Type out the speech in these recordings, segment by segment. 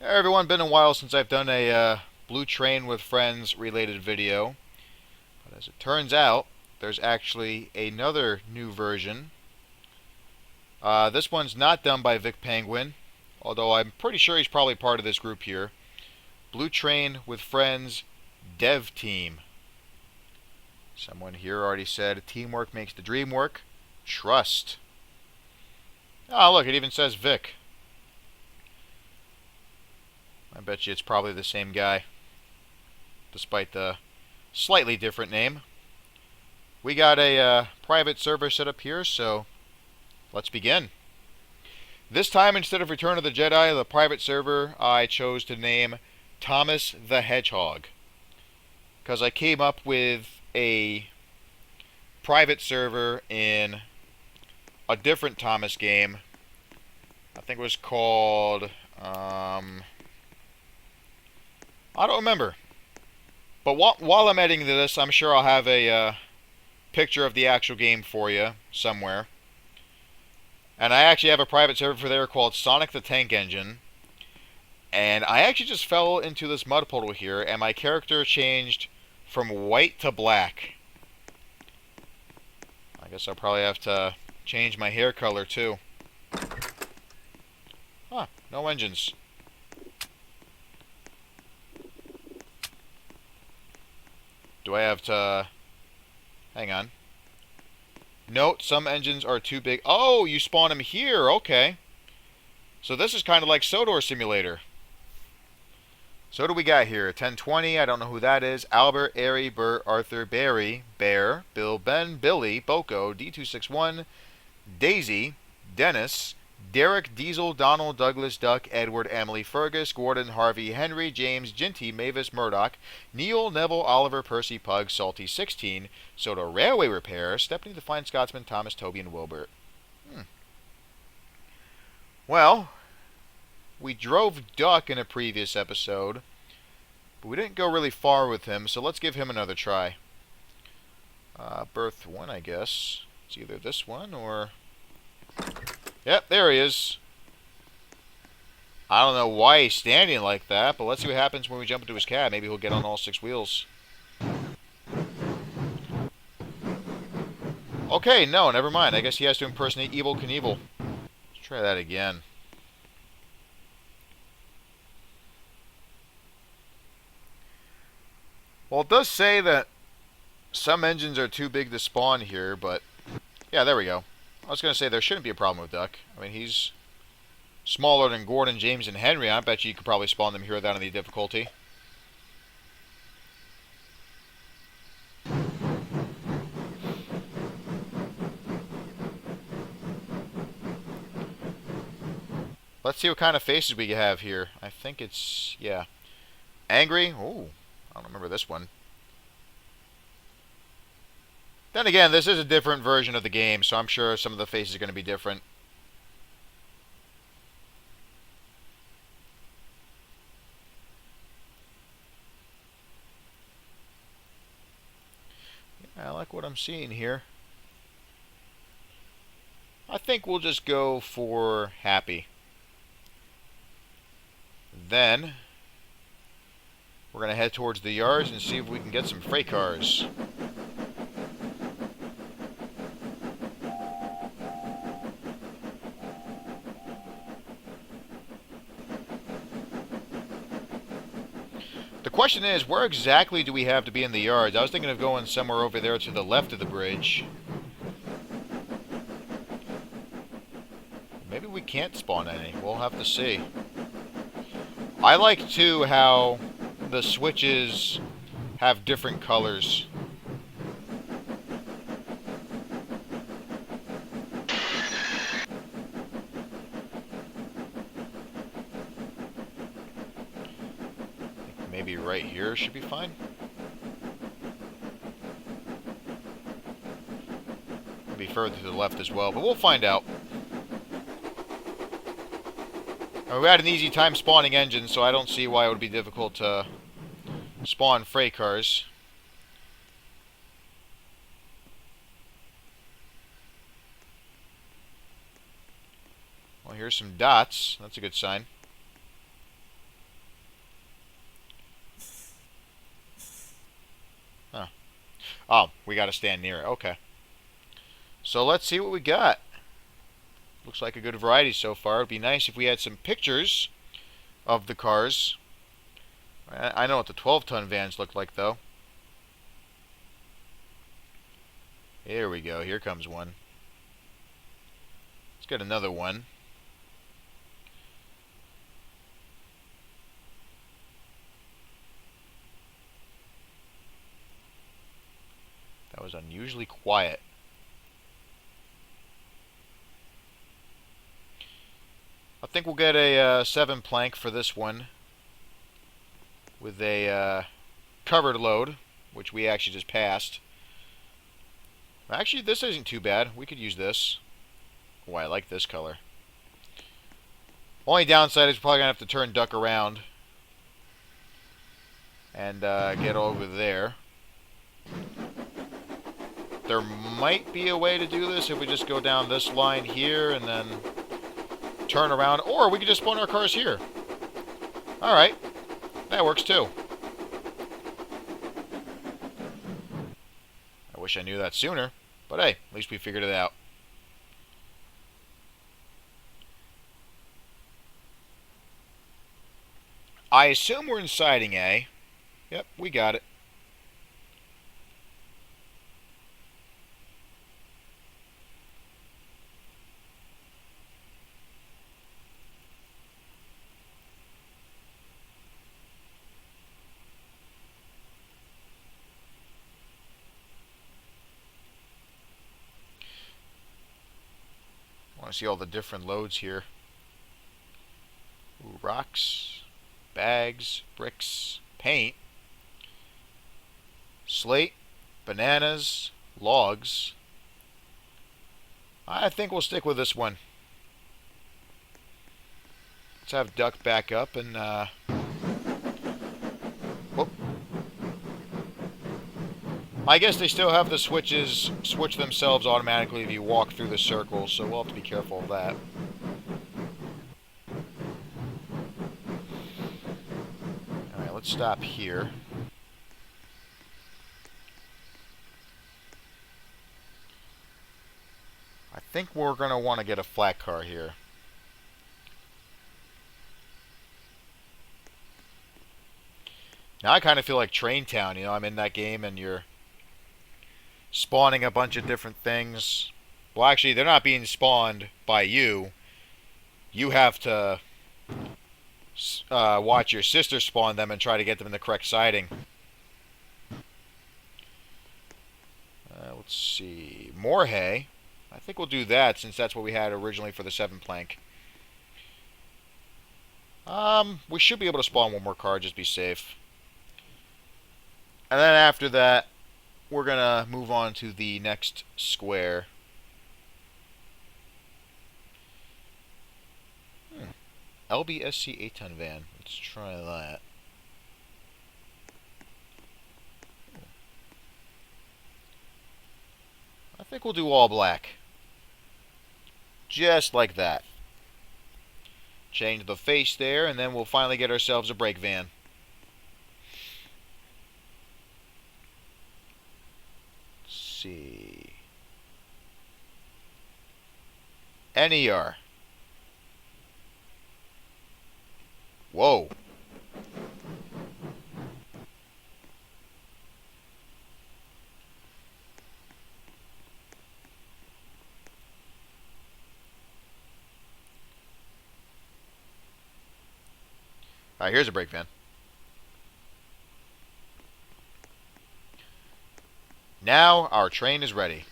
Hey everyone, been a while since I've done a Blue Train with Friends related video. But as it turns out, there's actually another new version. This one's not done by Vic Penguin, although I'm pretty sure he's probably part of this group here. Blue Train with Friends Dev Team. Someone here already said, teamwork makes the dream work. Trust. Oh, look, it even says Vic. I bet you it's probably the same guy, despite the slightly different name. We got a private server set up here, so let's begin. This time, instead of Return of the Jedi, the private server, I chose to name Thomas the Hedgehog, because I came up with a private server in a different Thomas game. I think it was called, I don't remember. But while I'm editing this, I'm sure I'll have a picture of the actual game for you somewhere. And I actually have a private server there called Sonic the Tank Engine. And I actually just fell into this mud puddle here, and my character changed from white to black. I guess I'll probably have to change my hair color too. Huh, no engines. Do I have to... Hang on. Note, some engines are too big. Oh, you spawn them here. Okay. So this is kind of like Sodor Simulator. So what do we got here? 1020, I don't know who that is. Albert, Airy, Bert, Arthur, Barry, Bear, Bill, Ben, Billy, Boko, D261, Daisy, Dennis, Derek, Diesel, Donald, Douglas, Duck, Edward, Emily, Fergus, Gordon, Harvey, Henry, James, Ginty, Mavis, Murdoch, Neil, Neville, Oliver, Percy, Pug, Salty, 16, Soda Railway Repair, Stephanie, the Fine Scotsman, Thomas, Toby, and Wilbert. Well, we drove Duck in a previous episode, but we didn't go really far with him, so let's give him another try. Berth 1, I guess. It's either this one or... Yep, there he is. I don't know why he's standing like that, but let's see what happens when we jump into his cab. Maybe he'll get on all 6 wheels. Okay, no, never mind. I guess he has to impersonate Evel Knievel. Let's try that again. Well, it does say that some engines are too big to spawn here, but... Yeah, there we go. I was going to say there shouldn't be a problem with Duck. I mean, he's smaller than Gordon, James, and Henry. I bet you could probably spawn them here without any difficulty. Let's see what kind of faces we have here. I think it's, yeah. Angry. Ooh, I don't remember this one. Then again, this is a different version of the game, so I'm sure some of the faces are going to be different. Yeah, I like what I'm seeing here. I think we'll just go for happy. Then, we're going to head towards the yards and see if we can get some freight cars. The question is, where exactly do we have to be in the yards? I was thinking of going somewhere over there to the left of the bridge. Maybe we can't spawn any. We'll have to see. I like, too, how the switches have different colors. Maybe right here should be fine. Maybe further to the left as well, but we'll find out. We had an easy time spawning engines, so I don't see why it would be difficult to spawn freight cars. Well, here's some dots. That's a good sign. Oh, we got to stand near it. Okay. So let's see what we got. Looks like a good variety so far. It'd be nice if we had some pictures of the cars. I know what the 12-ton vans look like, though. Here we go. Here comes one. Let's get another one. That was unusually quiet. I think we'll get a 7 plank for this one with a covered load, which we actually just passed. Actually, this isn't too bad. We could use this. Oh, I like this color. Only downside is we're probably going to have to turn duck around and get over there. There might be a way to do this if we just go down this line here and then turn around. Or we could just spawn our cars here. Alright. That works too. I wish I knew that sooner. But hey, at least we figured it out. I assume we're in siding A. Yep, we got it. I want to see all the different loads here. Ooh, rocks, bags, bricks, paint, slate, bananas, logs. I think we'll stick with this one. Let's have duck back up and whoop. I guess they still have the switches switch themselves automatically if you walk through the circle, so we'll have to be careful of that. Alright, let's stop here. I think we're going to want to get a flat car here. Now I kind of feel like Train Town, you know, I'm in that game and you're spawning a bunch of different things. Well, actually, they're not being spawned by you. You have to watch your sister spawn them and try to get them in the correct siding. Let's see. More hay. I think we'll do that since that's what we had originally for the 7 plank. We should be able to spawn one more car, just be safe. And then after that, we're going to move on to the next square. LBSC 8-ton van. Let's try that. I think we'll do all black. Just like that. Change the face there, and then we'll finally get ourselves a brake van. Let's see. NER. Whoa. Alright, here's a brake van. Now our train is ready.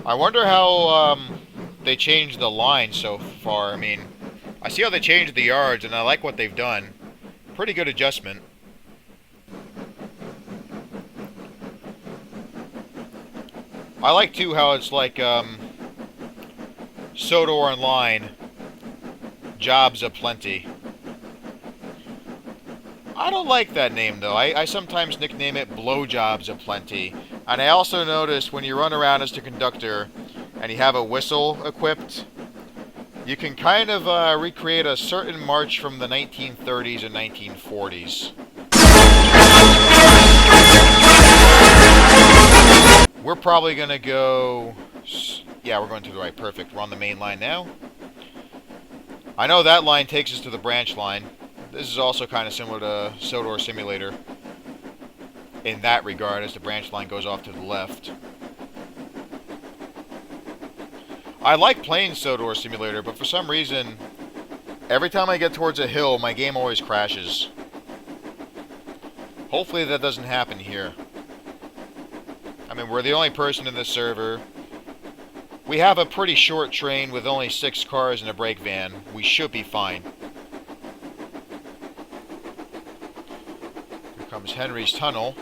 I wonder how they changed the line so far. I mean, I see how they changed the yards, and I like what they've done. Pretty good adjustment. I like, too, how it's like Sodor Online, jobs aplenty. I don't like that name, though. I sometimes nickname it Blowjobs aplenty. And I also noticed when you run around as the conductor and you have a whistle equipped, you can kind of recreate a certain march from the 1930s and 1940s. We're probably going to go... Yeah, we're going to the right. Perfect. We're on the main line now. I know that line takes us to the branch line. This is also kind of similar to Sodor Simulator in that regard, as the branch line goes off to the left. I like playing Sodor Simulator, but for some reason, every time I get towards a hill, my game always crashes. Hopefully that doesn't happen here. I mean, we're the only person in this server. We have a pretty short train with only 6 cars and a brake van. We should be fine. Here comes Henry's Tunnel.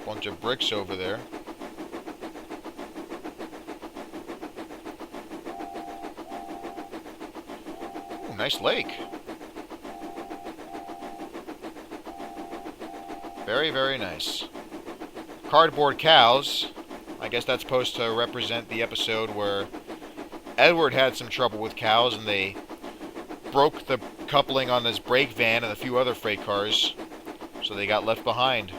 Bunch of bricks over there. Ooh, nice lake. Very, very nice. Cardboard cows. I guess that's supposed to represent the episode where Edward had some trouble with cows and they broke the coupling on his brake van and a few other freight cars, so they got left behind.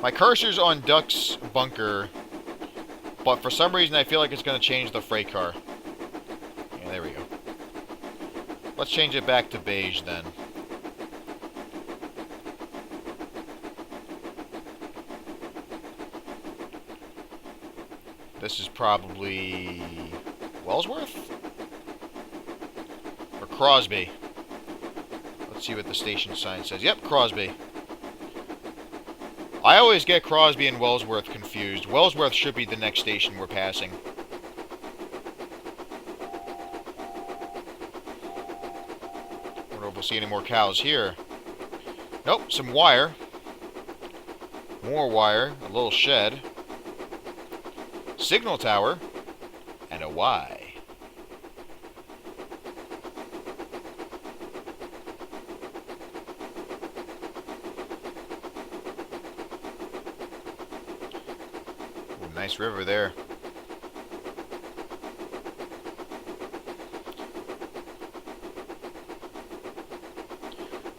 My cursor's on Duck's bunker, but for some reason I feel like it's going to change the freight car. Yeah, there we go. Let's change it back to beige then. This is probably Wellsworth? Or Crosby? Let's see what the station sign says. Yep, Crosby. I always get Crosby and Wellsworth confused. Wellsworth should be the next station we're passing. I wonder if we'll see any more cows here. Nope, some wire. More wire. A little shed. Signal tower. And a Y. Nice river there.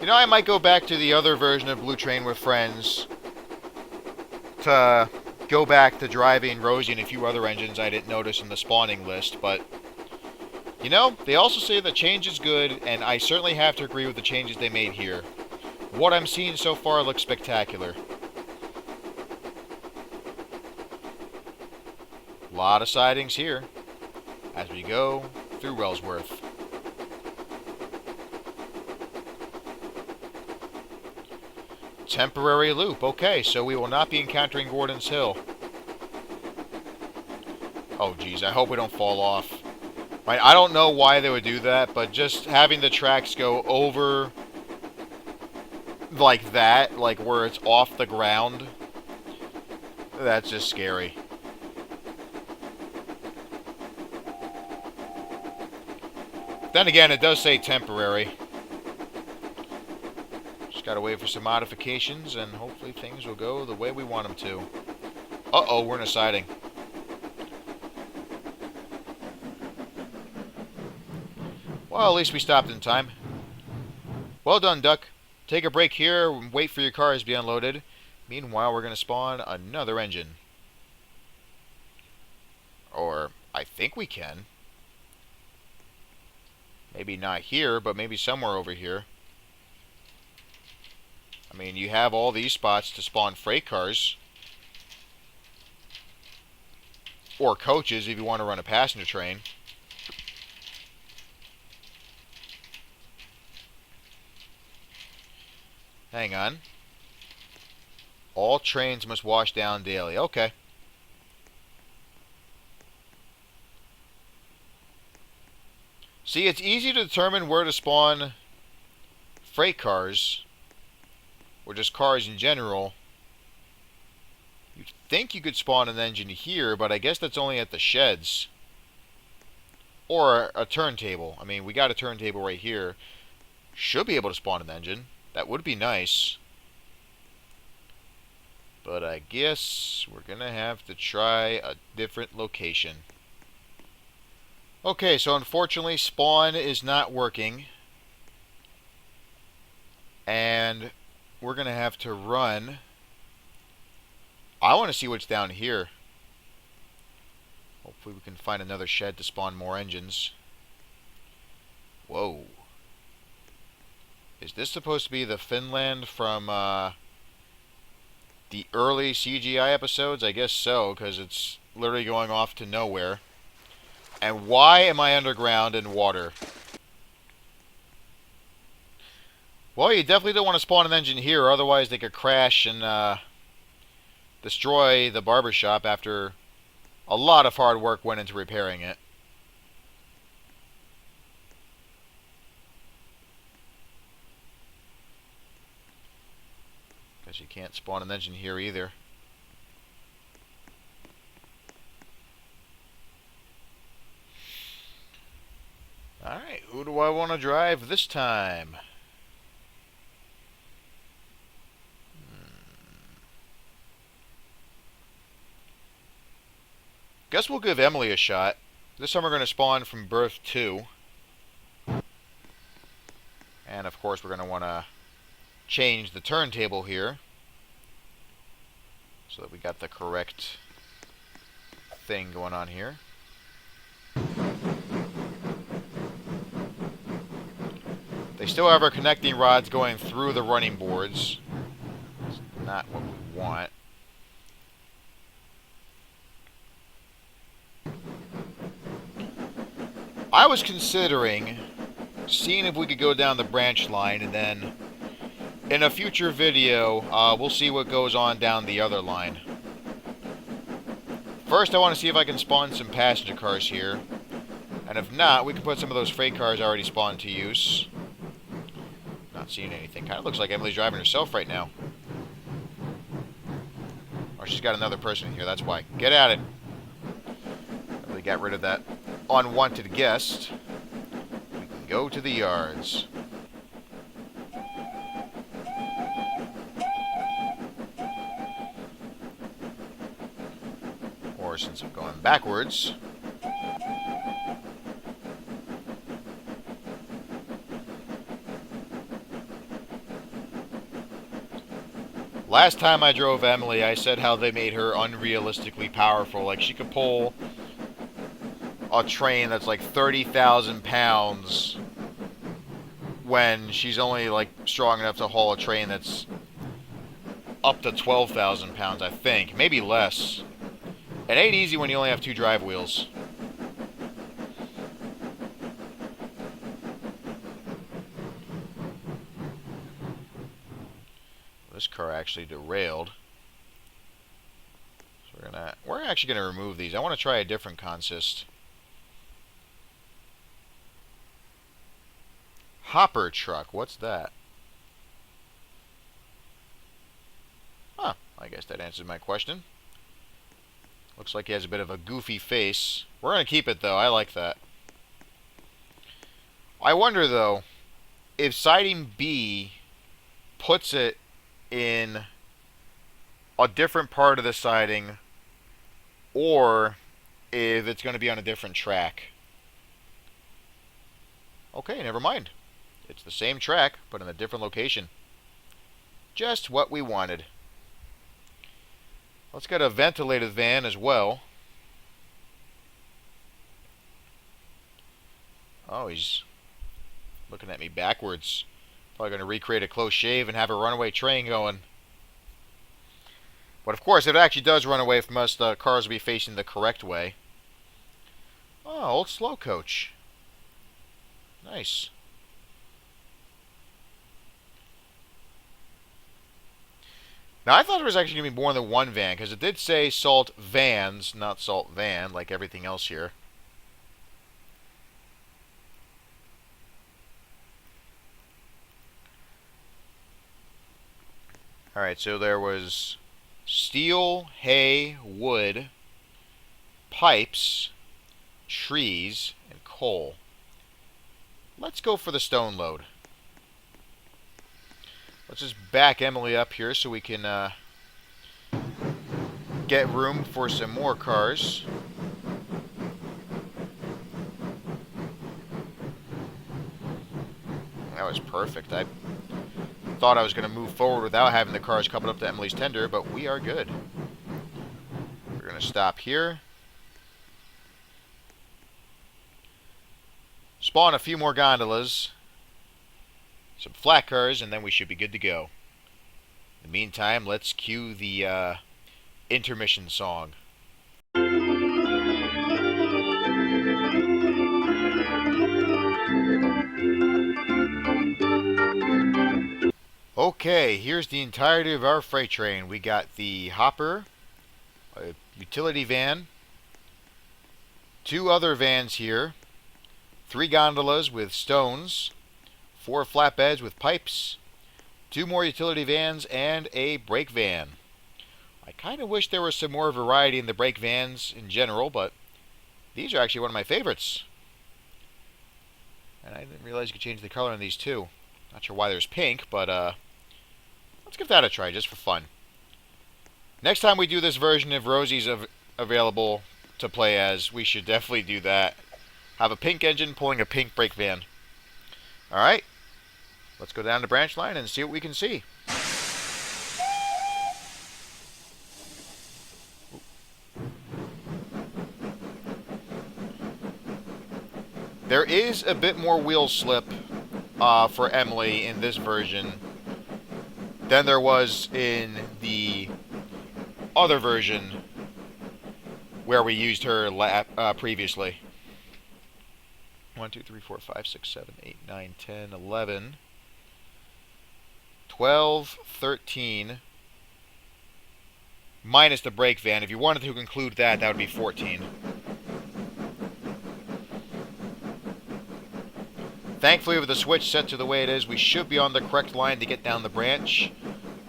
You know, I might go back to the other version of Blue Train with Friends to go back to driving Rosie and a few other engines I didn't notice in the spawning list, but you know, they also say the change is good, and I certainly have to agree with the changes they made here. What I'm seeing so far looks spectacular. A lot of sidings here as we go through Wellsworth. Temporary loop. Okay, so we will not be encountering Gordon's Hill. Oh, geez, I hope we don't fall off. Right, I don't know why they would do that, but just having the tracks go over like that, like where it's off the ground, that's just scary. Then again, it does say temporary. Just gotta wait for some modifications, and hopefully things will go the way we want them to. Uh-oh, we're in a siding. Well, at least we stopped in time. Well done, Duck. Take a break here and wait for your cars to be unloaded. Meanwhile, we're gonna spawn another engine. Or, I think we can. Maybe not here, but maybe somewhere over here. I mean, you have all these spots to spawn freight cars. Or coaches if you want to run a passenger train. Hang on. All trains must wash down daily. Okay. See, it's easy to determine where to spawn freight cars, or just cars in general. You'd think you could spawn an engine here, but I guess that's only at the sheds. Or a turntable. I mean, we got a turntable right here. Should be able to spawn an engine. That would be nice. But I guess we're going to have to try a different location. Okay, so unfortunately, spawn is not working. And we're going to have to run. I want to see what's down here. Hopefully we can find another shed to spawn more engines. Whoa. Is this supposed to be the Finland from the early CGI episodes? I guess so, because it's literally going off to nowhere. And why am I underground in water? Well, you definitely don't want to spawn an engine here, otherwise they could crash and destroy the barbershop after a lot of hard work went into repairing it. Because you can't spawn an engine here either. Alright, who do I want to drive this time? Guess we'll give Emily a shot. This time we're going to spawn from berth 2. And of course we're going to want to change the turntable here. So that we got the correct thing going on here. They still have our connecting rods going through the running boards. It's not what we want. I was considering seeing if we could go down the branch line, and then in a future video, we'll see what goes on down the other line. First, I want to see if I can spawn some passenger cars here. And if not, we can put some of those freight cars already spawned to use. Not seeing anything. Kind of looks like Emily's driving herself right now. Or she's got another person in here, that's why. Get at it. Emily got rid of that unwanted guest. We can go to the yards. Or since I'm going backwards, last time I drove Emily, I said how they made her unrealistically powerful. Like, she could pull a train that's like 30,000 pounds when she's only like strong enough to haul a train that's up to 12,000 pounds, I think. Maybe less. It ain't easy when you only have 2 drive wheels. This car actually derailed. So we're actually gonna remove these. I want to try a different consist. Hopper truck, what's that? Huh, I guess that answers my question. Looks like he has a bit of a goofy face. We're going to keep it, though. I like that. I wonder, though, if siding B puts it in a different part of the siding, or if it's going to be on a different track. Okay, never mind. It's the same track, but in a different location. Just what we wanted. Let's get a ventilated van as well. Oh, he's looking at me backwards. Probably going to recreate a close shave and have a runaway train going. But of course, if it actually does run away from us, the cars will be facing the correct way. Oh, old slow coach. Nice. Now, I thought there was actually going to be more than one van, because it did say salt vans, not salt van, like everything else here. Alright, so there was steel, hay, wood, pipes, trees, and coal. Let's go for the stone load. Let's just back Emily up here so we can get room for some more cars. That was perfect. I thought I was going to move forward without having the cars coming up to Emily's tender, but we are good. We're going to stop here. Spawn a few more gondolas, some flat cars, and then we should be good to go. In the meantime, let's cue the intermission song. Okay, here's the entirety of our freight train. We got the hopper, a utility van, 2 other vans here, 3 gondolas with stones, 4 flatbeds with pipes, 2 more utility vans, and a brake van. I kind of wish there was some more variety in the brake vans in general, but these are actually one of my favorites. And I didn't realize you could change the color on these too. Not sure why there's pink, but let's give that a try just for fun. Next time we do this version, if Rosie's available to play as, we should definitely do that. Have a pink engine pulling a pink brake van. Alright, let's go down the branch line and see what we can see. There is a bit more wheel slip for Emily in this version than there was in the other version where we used her previously. 1, 2, 3, 4, 5, 6, 7, 8, 9, 10, 11, 12, 13, minus the brake van. If you wanted to include that, that would be 14. Thankfully, with the switch set to the way it is, we should be on the correct line to get down the branch.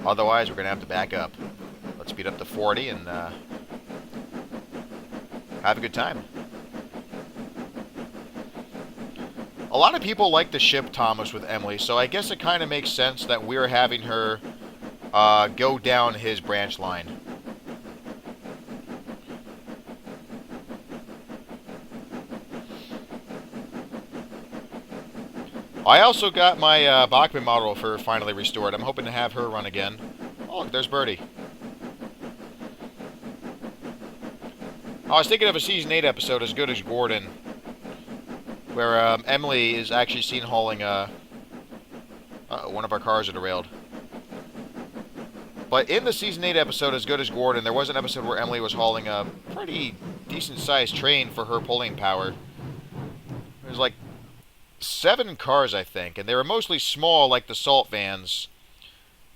Otherwise, we're going to have to back up. Let's speed up to 40 and have a good time. A lot of people like to ship Thomas with Emily, so I guess it kind of makes sense that we're having her go down his branch line. I also got my Bachmann model for finally restored. I'm hoping to have her run again. Oh, look, there's Birdie. I was thinking of a Season 8 episode, As Good as Gordon, where Emily is actually seen hauling one of our cars are derailed. But in the Season 8 episode, As Good as Gordon, there was an episode where Emily was hauling a pretty decent-sized train for her pulling power. It was like 7 cars, I think, and they were mostly small, like the salt vans.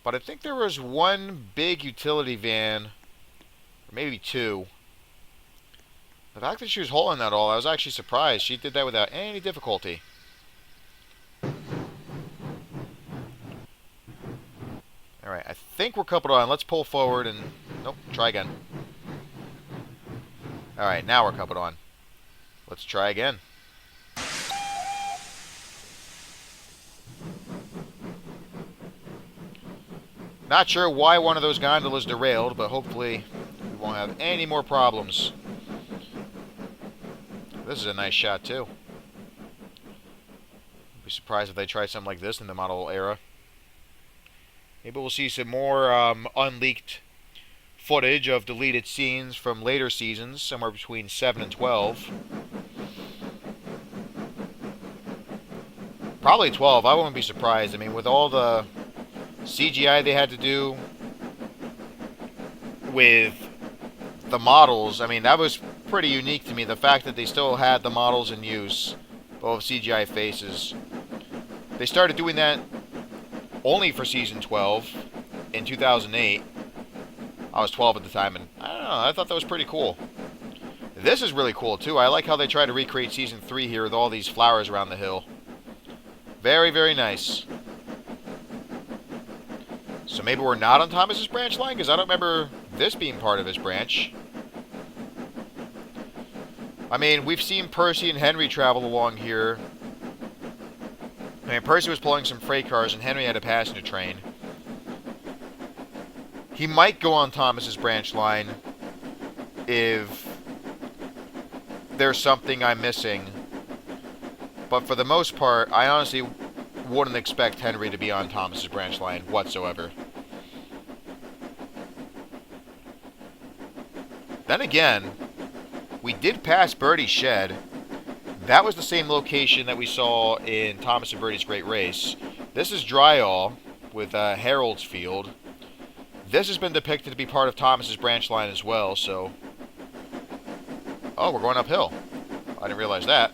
But I think there was one big utility van, or maybe 2. The fact that she was hauling that all, I was actually surprised. She did that without any difficulty. Alright, I think we're coupled on. Let's pull forward and... Nope, try again. Alright, now we're coupled on. Let's try again. Not sure why one of those gondolas derailed, but hopefully we won't have any more problems. This is a nice shot, too. I'd be surprised if they tried something like this in the model era. Maybe we'll see some more unleaked footage of deleted scenes from later seasons, somewhere between 7 and 12. Probably 12. I wouldn't be surprised. I mean, with all the CGI they had to do with the models, I mean, that was pretty unique to me. The fact that they still had the models in use, both CGI faces. They started doing that only for season 12 in 2008. I was 12 at the time, and I don't know, I thought that was pretty cool. This is really cool, too. I like how they try to recreate season 3 here with all these flowers around the hill. Very, very nice. So maybe we're not on Thomas's branch line, because I don't remember this being part of his branch. I mean, we've seen Percy and Henry travel along here. I mean, Percy was pulling some freight cars and Henry had a passenger train. He might go on Thomas's branch line if there's something I'm missing. But for the most part, I honestly wouldn't expect Henry to be on Thomas's branch line whatsoever. Then again, we did pass Birdie's shed. That was the same location that we saw in Thomas and Birdie's Great Race. This is Dryall with Harold's Field. This has been depicted to be part of Thomas's branch line as well, so... Oh, we're going uphill. I didn't realize that.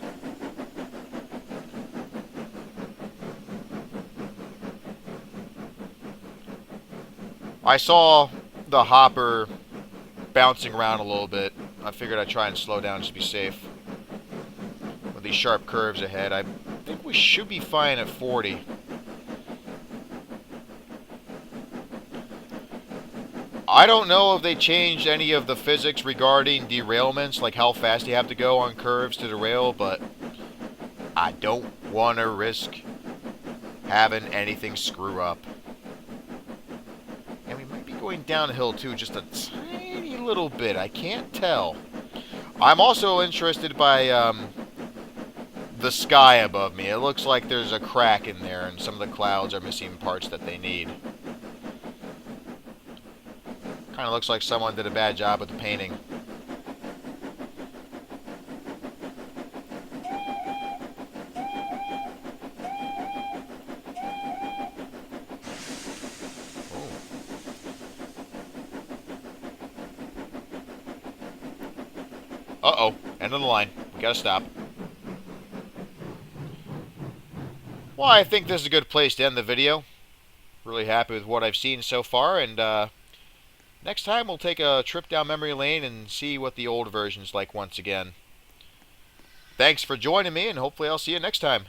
I saw the hopper bouncing around a little bit. I figured I'd try and slow down just to be safe. With these sharp curves ahead, I think we should be fine at 40. I don't know if they changed any of the physics regarding derailments, like how fast you have to go on curves to derail, but I don't want to risk having anything screw up. And we might be going downhill too, just a tiny little bit. I can't tell. I'm also interested by the sky above me. It looks like there's a crack in there, and some of the clouds are missing parts that they need. Kind of looks like someone did a bad job with the painting. Uh-oh, end of the line. We gotta stop. Well, I think this is a good place to end the video. Really happy with what I've seen so far, and next time we'll take a trip down memory lane and see what the old version's like once again. Thanks for joining me, and hopefully I'll see you next time.